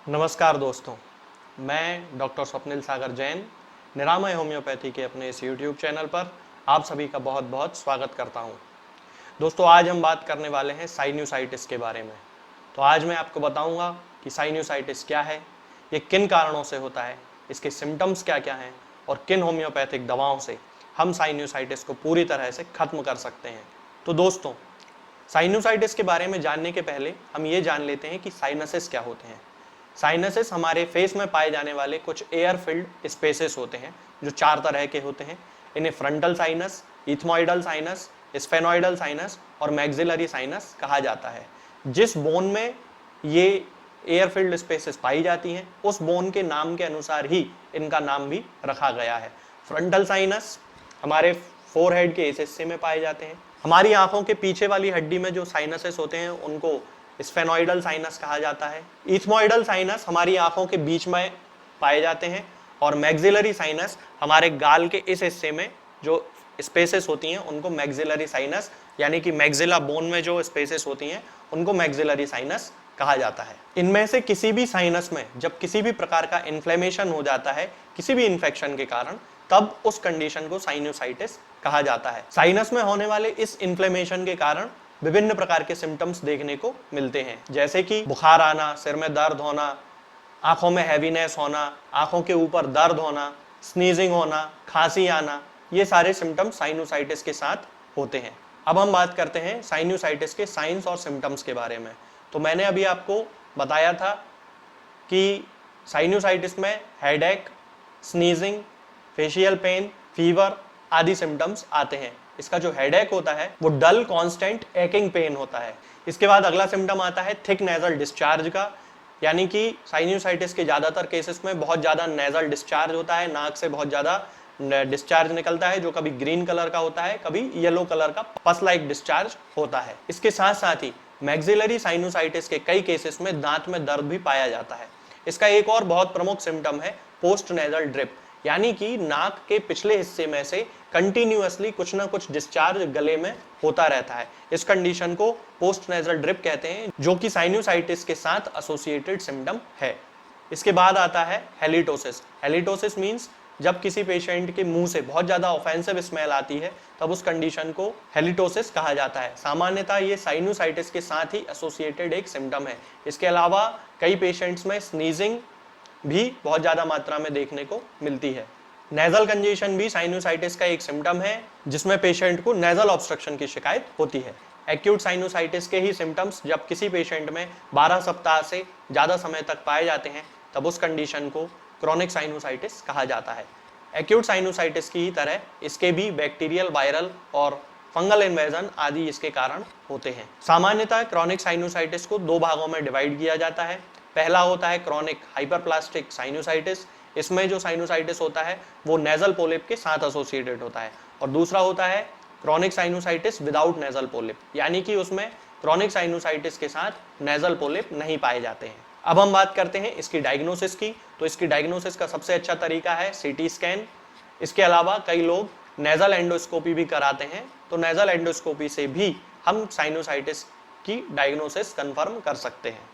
नमस्कार दोस्तों, मैं डॉक्टर स्वप्निल सागर जैन निरामय होम्योपैथी के अपने इस यूट्यूब चैनल पर आप सभी का बहुत बहुत स्वागत करता हूं। दोस्तों, आज हम बात करने वाले हैं साइनूसाइटिस के बारे में। तो आज मैं आपको बताऊंगा कि साइनूसाइटिस क्या है, ये किन कारणों से होता है, इसके सिम्टम्स क्या क्या हैं और किन होम्योपैथिक दवाओं से हम साइनूसाइटिस को पूरी तरह से खत्म कर सकते हैं। तो दोस्तों, साइनूसाइटिस के बारे में जानने के पहले हम ये जान लेते हैं कि साइनसेस क्या होते हैं। साइनसेस हमारे फेस में पाए जाने वाले कुछ एयर फिल्ड स्पेसेस होते हैं जो 4 तरह के होते हैं। इन्हें frontal sinus, ethmoidal sinus, स्फेनॉइडल sinus और मैक्सिलरी साइनस कहा जाता है। जिस बोन में ये एयर फिल्ड स्पेसेस पाई जाती हैं, उस बोन के नाम के अनुसार ही इनका नाम भी रखा गया है। फ्रंटल साइनस हमारे फोरहेड के इस हिस्से में पाए जाते हैं। हमारी आंखों के पीछे वाली हड्डी में जो साइनसेस होते हैं उनको स्फेनॉइडल साइनस कहा जाता है। इथमॉइडल साइनस हमारी आंखों के बीच में पाए जाते हैं और मैक्सिलरी साइनस हमारे गाल के इस हिस्से में जो स्पेसेस होती हैं उनको मैक्सिलरी साइनस यानी कि मैक्सिला बोन में जो स्पेसेस होती हैं उनको मैक्सिलरी साइनस कहा जाता है। इनमें से किसी भी साइनस में जब किसी भी प्रकार का इन्फ्लेमेशन हो जाता है किसी भी इन्फेक्शन के कारण, तब उस कंडीशन को साइनोसाइटिस कहा जाता है। साइनस में होने वाले इस इन्फ्लेमेशन के कारण विभिन्न प्रकार के सिम्टम्स देखने को मिलते हैं, जैसे कि बुखार आना, सिर में दर्द होना, आंखों में हैवीनेस होना, आंखों के ऊपर दर्द होना, स्नीजिंग होना, खांसी आना। ये सारे सिम्टम्स साइनोसाइटिस के साथ होते हैं। अब हम बात करते हैं साइनोसाइटिस के साइंस और सिम्टम्स के बारे में। तो मैंने अभी आपको बताया था कि साइनोसाइटिस में headache, sneezing, facial pen, fever आदि सिम्टम्स आते हैं। इसका जो हेडेक होता है वो डल कांस्टेंट एकिंग पेन होता है। इसके बाद अगला सिम्टम आता है थिक नेजल डिस्चार्ज का, यानी कि साइनोसाइटिस के ज्यादातर केसेस में बहुत ज्यादा नेजल डिस्चार्ज होता है, नाक से बहुत ज्यादा डिस्चार्ज निकलता है जो कभी ग्रीन कलर का होता है, कभी येलो कलर का पस लाइक डिस्चार्ज होता है। इसके साथ साथ ही मैक्सिलरी साइनोसाइटिस के कई केसेस में दांत में दर्द भी पाया जाता है। इसका एक और बहुत प्रमुख सिम्टम है पोस्ट नेजल ड्रिप, यानी कि नाक के पिछले हिस्से में से कंटिन्यूअसली कुछ ना कुछ डिस्चार्ज गले में होता रहता है। इस कंडीशन को पोस्ट नेजल ड्रिप कहते हैं, जो कि साइनोसाइटिस के साथ एसोसिएटेड सिम्टम है। इसके बाद आता है हेलिटोसिस। हेलिटोसिस मींस जब किसी पेशेंट के मुंह से बहुत ज्यादा ऑफेंसिव स्मेल आती है तब उस कंडीशन को हेलिटोसिस कहा जाता है। सामान्यतः ये साइनोसाइटिस के साथ ही एसोसिएटेड एक सिम्टम है। इसके अलावा कई पेशेंट्स में स्नीजिंग भी बहुत ज्यादा मात्रा में देखने को मिलती है। नेजल कंजेशन भी साइनोसाइटिस का एक सिम्टम है जिसमें पेशेंट को नेजल ऑब्स्ट्रक्शन की शिकायत होती है। एक्यूट साइनोसाइटिस के ही सिम्टम्स जब किसी पेशेंट में 12 सप्ताह से ज्यादा समय तक पाए जाते हैं तब उस कंडीशन को क्रॉनिक साइनोसाइटिस कहा जाता है। एक्यूट साइनोसाइटिस की ही तरह इसके भी बैक्टीरियल, वायरल और फंगल इन्वेजन आदि इसके कारण होते हैं। सामान्यतः क्रॉनिक साइनोसाइटिस को 2 भागों में डिवाइड किया जाता है। पहला होता है क्रॉनिक हाइपरप्लास्टिक साइनोसाइटिस। इसमें जो साइनोसाइटिस होता है वो नेजल पोलिप के साथ एसोसिएटेड होता है, और दूसरा होता है chronic sinusitis without nasal polyp, यानी कि उसमें क्रॉनिक साइनोसाइटिस के साथ नेजल पोलिप नहीं पाए जाते हैं। अब हम बात करते हैं इसकी डायग्नोसिस की। तो इसकी डायग्नोसिस का सबसे अच्छा तरीका है सीटी स्कैन। इसके अलावा कई लोग नेजल एंडोस्कोपी भी कराते हैं, तो नेजल एंडोस्कोपी से भी हम साइनोसाइटिस की डायग्नोसिस कंफर्म कर सकते हैं।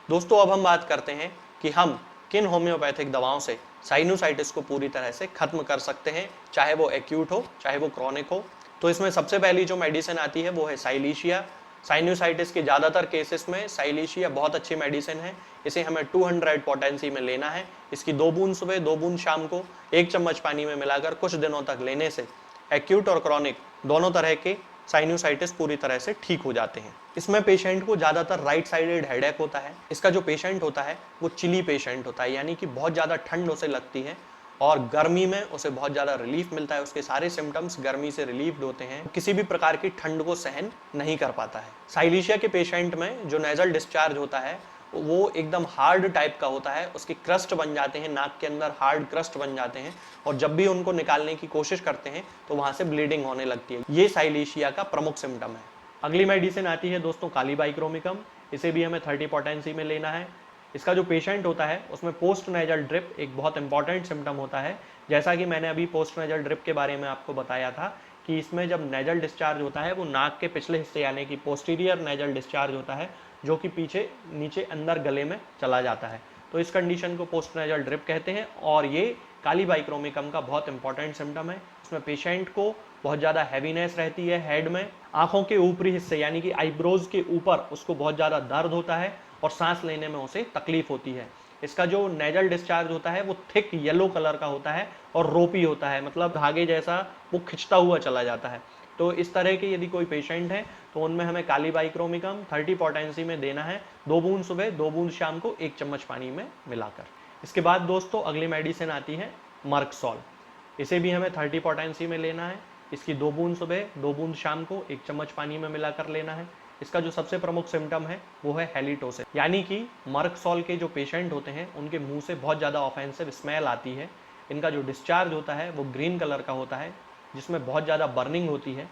दोस्तों, अब हम बात करते हैं कि हम किन होम्योपैथिक दवाओं से साइनोसाइटिस को पूरी तरह से खत्म कर सकते हैं, चाहे वो एक्यूट हो चाहे वो क्रॉनिक हो। तो इसमें सबसे पहली जो मेडिसिन आती है वो है साइलीशिया। साइनोसाइटिस के ज़्यादातर केसेस में साइलीशिया बहुत अच्छी मेडिसिन है। इसे हमें 200 पोटेंसी में लेना है। इसकी 2 बूंद सुबह 2 बूंद शाम को 1 चम्मच पानी में मिलाकर कुछ दिनों तक लेने से एक्यूट और क्रॉनिक दोनों तरह के साइनोसाइटिस पूरी तरह से ठीक हो जाते हैं। इसमें पेशेंट को ज़्यादातर राइट साइडेड हेडेक होता है। इसका जो पेशेंट होता है वो चिली पेशेंट होता है, यानी कि बहुत ज़्यादा ठंड उसे लगती है और गर्मी में उसे बहुत ज़्यादा रिलीफ मिलता है। उसके सारे सिम्टम्स गर्मी से रिलीव्ड होते हैं, किसी भी प्रकार की ठंड को सहन नहीं कर पाता है। साइलीशिया के पेशेंट में जो नेजल डिस्चार्ज होता है वो एकदम हार्ड टाइप का होता है। उसकी क्रस्ट बन जाते हैं, नाक के अंदर हार्ड क्रस्ट बन जाते हैं, और जब भी उनको निकालने की कोशिश करते हैं तो वहां से ब्लीडिंग होने लगती है। ये साइलीशिया का प्रमुख सिम्टम है। अगली मेडिसिन आती है दोस्तों कालीबाइक्रोमिकम। इसे भी हमें 30 पोटेंसी में लेना है। इसका जो पेशेंट होता है उसमें पोस्ट नेजल ड्रिप एक बहुत इंपॉर्टेंट सिम्टम होता है। जैसा कि मैंने अभी पोस्ट नेजल ड्रिप के बारे में आपको बताया था कि इसमें जब नेजल डिस्चार्ज होता है वो नाक के पिछले हिस्से यानी कि पोस्टीरियर नेजल डिस्चार्ज होता है, जो कि पीछे नीचे अंदर गले में चला जाता है। तो इस कंडीशन को पोस्ट नेजल ड्रिप कहते हैं और ये काली बाइक्रोमिकम का बहुत इंपॉर्टेंट सिम्टम है। इसमें पेशेंट को बहुत ज़्यादा हैवीनेस रहती है हेड में, आंखों के ऊपरी हिस्से यानी कि आईब्रोज के ऊपर उसको बहुत ज़्यादा दर्द होता है और सांस लेने में उसे तकलीफ होती है। इसका जो नेजल डिस्चार्ज होता है वो थिक येलो कलर का होता है और रोपी होता है, मतलब धागे जैसा वो खिंचता हुआ चला जाता है। तो इस तरह के यदि कोई पेशेंट है तो उनमें हमें काली बाइक्रोमिकम 30 पोटेंसी में देना है, 2 बूंद सुबह 2 बूंद शाम को 1 चम्मच पानी में मिलाकर। इसके बाद दोस्तों अगली मेडिसिन आती है मर्कसॉल। इसे भी हमें 30 पोटेंसी में लेना है। इसकी 2 बूंद सुबह 2 बूंद शाम को 1 चम्मच पानी में मिलाकर लेना है। इसका जो सबसे प्रमुख सिम्टम है वो है हैलिटोसिस, यानी कि मर्कसॉल के जो पेशेंट होते हैं उनके मुंह से बहुत ज़्यादा ऑफेंसिव स्मेल आती है। इनका जो डिस्चार्ज होता है वो ग्रीन कलर का होता है, जिसमें बहुत ज़्यादा बर्निंग होती है।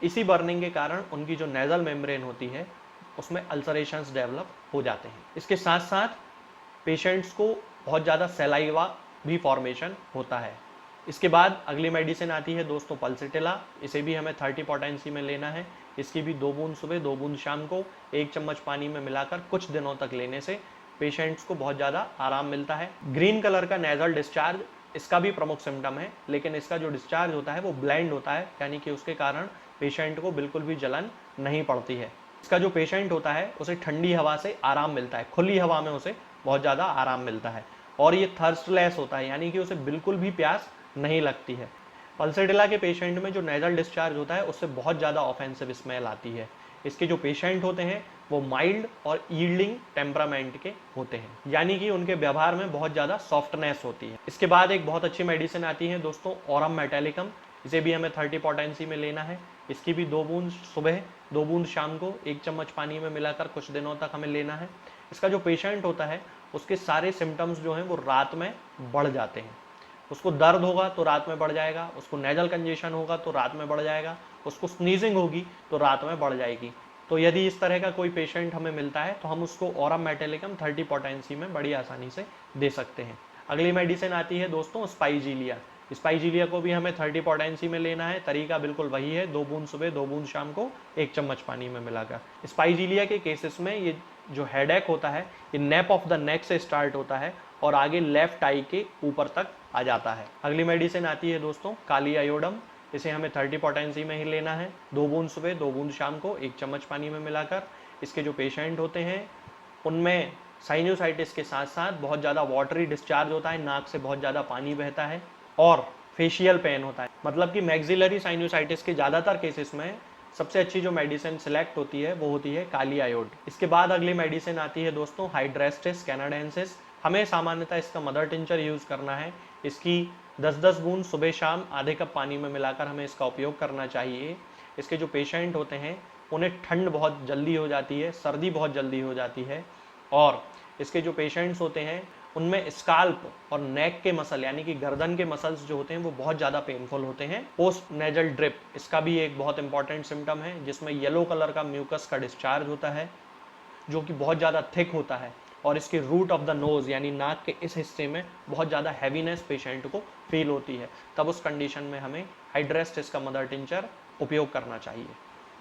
इसी बर्निंग के कारण उनकी जो नेजल मेम्ब्रेन होती है उसमें अल्सरेशंस डेवलप हो जाते हैं। इसके साथ साथ पेशेंट्स को बहुत ज़्यादा सलाइवा भी फॉर्मेशन होता है। इसके बाद अगली मेडिसिन आती है दोस्तों पल्सिटिला। इसे भी हमें 30 पोटेंसी में लेना है। इसकी भी 2 बूंद सुबह 2 बूंद शाम को 1 चम्मच पानी में मिलाकर कुछ दिनों तक लेने से पेशेंट्स को बहुत ज़्यादा आराम मिलता है। ग्रीन कलर का नेजल डिस्चार्ज इसका भी प्रमुख सिम्टम है, लेकिन इसका जो डिस्चार्ज होता है वो ब्लेंड होता है, यानी कि उसके कारण पेशेंट को बिल्कुल भी जलन नहीं पड़ती है। इसका जो पेशेंट होता है उसे ठंडी हवा से आराम मिलता है, खुली हवा में उसे बहुत ज़्यादा आराम मिलता है और ये थर्स्टलेस होता है, यानी कि उसे बिल्कुल भी प्यास नहीं लगती है। पल्सिटिला के पेशेंट में जो नेजल डिस्चार्ज होता है उससे बहुत ज़्यादा ऑफेंसिव स्मेल आती है। इसके जो पेशेंट होते हैं वो माइल्ड और यील्डिंग टेम्परामेंट के होते हैं, यानी कि उनके व्यवहार में बहुत ज़्यादा सॉफ्टनेस होती है। इसके बाद एक बहुत अच्छी मेडिसिन आती है दोस्तों ऑरम मेटेलिकम। इसे भी हमें 30 पोटेंसी में लेना है। इसकी भी 2 बूंद सुबह 2 बूंद शाम को 1 चम्मच पानी में मिलाकर कुछ दिनों तक हमें लेना है। इसका जो पेशेंट होता है उसके सारे सिम्टम्स जो हैं वो रात में बढ़ जाते हैं। उसको दर्द होगा तो रात में बढ़ जाएगा, उसको नेजल कंजेशन होगा तो रात में बढ़ जाएगा, उसको स्नीजिंग होगी तो रात में बढ़ जाएगी। तो यदि इस तरह का कोई पेशेंट हमें मिलता है तो हम उसको ऑरम मेटेलिकम 30 पोटेंसी में बड़ी आसानी से दे सकते हैं। अगली मेडिसिन आती है दोस्तों स्पाइजीलिया। स्पाइजीलिया को भी हमें 30 पोटेंसी में लेना है। तरीका बिल्कुल वही है, 2 बूंद सुबह 2 बूंद शाम को 1 चम्मच पानी में मिलाकर। स्पाइजीलिया के केसेस में ये जो हेडेक होता है ये नेप ऑफ द नेक से स्टार्ट होता है और आगे लेफ्ट आई के ऊपर तक आ जाता है। अगली मेडिसिन आती है दोस्तों काली आयोडम। इसे हमें 30 पोटेंसी में ही लेना है। 2 बूंद सुबह 2 बूंद शाम को 1 चम्मच पानी में मिलाकर। इसके जो पेशेंट होते हैं उनमें साइनोसाइटिस के साथ साथ बहुत ज़्यादा वाटरी डिस्चार्ज होता है, नाक से बहुत ज़्यादा पानी बहता है और फेशियल पेन होता है। मतलब कि मैक्सिलरी साइनोसाइटिस के ज़्यादातर केसेस में सबसे अच्छी जो मेडिसिन सिलेक्ट होती है वो होती है काली आयोड। इसके बाद अगली मेडिसिन आती है दोस्तों हाइड्रेस्टिस कैनाडेंसिस। हमें सामान्यतः इसका मदर टिंचर यूज़ करना है। इसकी 10-10 बूंद सुबह शाम आधे कप पानी में मिलाकर हमें इसका उपयोग करना चाहिए। इसके जो पेशेंट होते हैं उन्हें ठंड बहुत जल्दी हो जाती है, सर्दी बहुत जल्दी हो जाती है और इसके जो पेशेंट्स होते हैं उनमें स्काल्प और नेक के मसल यानी कि गर्दन के मसल्स जो होते हैं वो बहुत ज़्यादा पेनफुल होते हैं। पोस्ट नेजल ड्रिप इसका भी एक बहुत इंपॉर्टेंट सिम्टम है, जिसमें येलो कलर का म्यूकस का डिस्चार्ज होता है जो कि बहुत ज़्यादा थिक होता है और इसके रूट ऑफ द नोज़ यानी नाक के इस हिस्से में बहुत ज़्यादा हैवीनेस पेशेंट को फील होती है। तब उस कंडीशन में हमें हाइड्रेस्टिस का मदर टिंचर उपयोग करना चाहिए।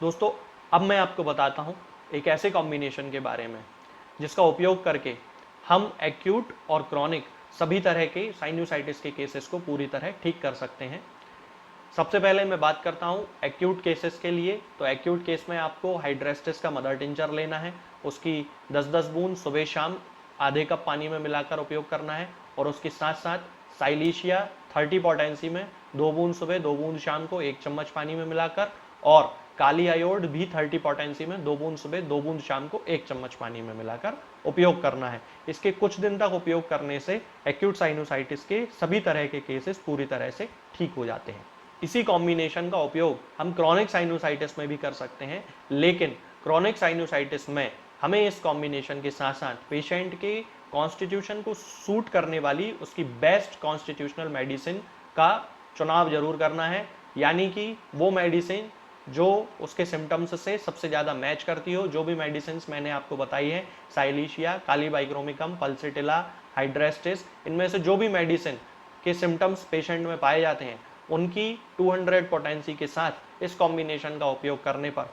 दोस्तों अब मैं आपको बताता हूँ एक ऐसे कॉम्बिनेशन के बारे में जिसका उपयोग करके हम एक्यूट और क्रॉनिक सभी तरह के साइनोसाइटिस के केसेस को पूरी तरह ठीक कर सकते हैं। सबसे पहले मैं बात करता हूँ एक्यूट केसेस के लिए। तो एक्यूट केस में आपको हाइड्रेस्टिस का मदर टिंचर लेना है। उसकी 10-10 बूंद सुबह शाम आधे कप पानी में मिलाकर उपयोग करना है और उसके साथ साथ साइलीशिया 30 पोटेंसी में 2 बूंद सुबह 2 बूंद शाम को 1 चम्मच पानी में मिलाकर और काली आयोड भी 30 पोटेंसी में 2 बूंद सुबह 2 बूंद शाम को 1 चम्मच पानी में मिलाकर उपयोग करना है। इसके कुछ दिन तक उपयोग करने से एक्यूट साइनोसाइटिस के सभी तरह के केसेस पूरी तरह से ठीक हो जाते हैं। इसी कॉम्बिनेशन का उपयोग हम क्रॉनिक साइनोसाइटिस में भी कर सकते हैं, लेकिन क्रॉनिक साइनोसाइटिस में हमें इस कॉम्बिनेशन के साथ साथ पेशेंट के कॉन्स्टिट्यूशन को सूट करने वाली उसकी बेस्ट कॉन्स्टिट्यूशनल मेडिसिन का चुनाव जरूर करना है, यानी कि वो मेडिसिन जो उसके सिम्टम्स से सबसे ज़्यादा मैच करती हो। जो भी मेडिसिन मैंने आपको बताई है साइलीशिया, काली बाइक्रोमिकम, पल्सिटिला, हाइड्रेस्टिस, इनमें से जो भी मेडिसिन के सिम्टम्स पेशेंट में पाए जाते हैं उनकी 200 पोटेंसी के साथ इस कॉम्बिनेशन का उपयोग करने पर